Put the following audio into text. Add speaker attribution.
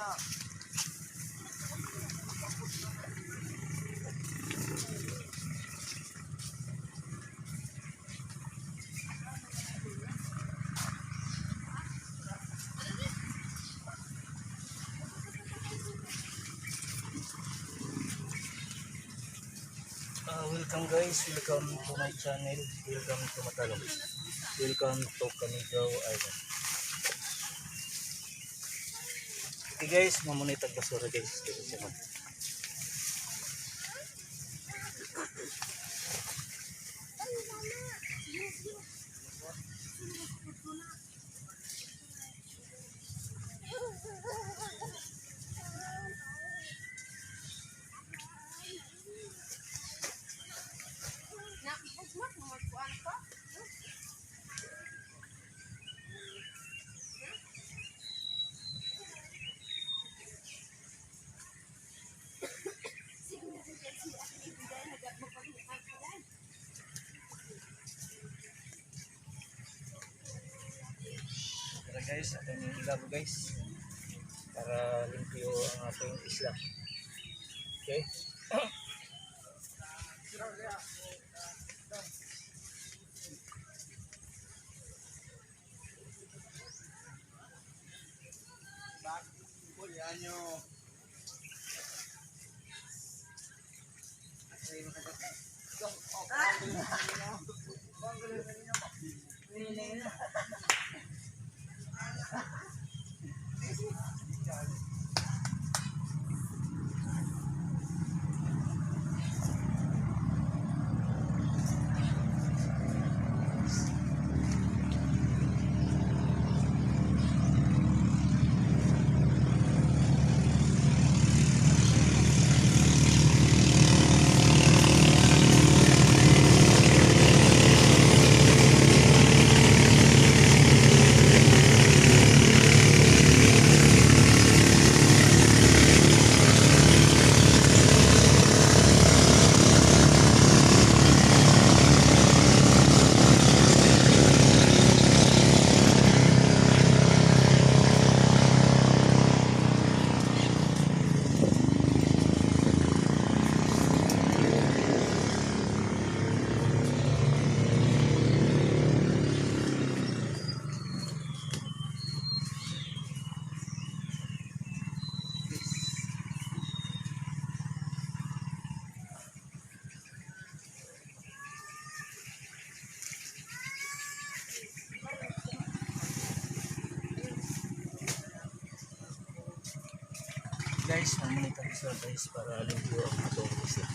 Speaker 1: Welcome guys, welcome to my channel, welcome to Matalong, welcome to Canigaw Island. Okay guys, mamunitag basura guys dito sa mga. Guys, atin yung ilabo guys para limpyo ang ating isla. Okay. Guys, mamunitag basura guys para limpyo ang ating isla.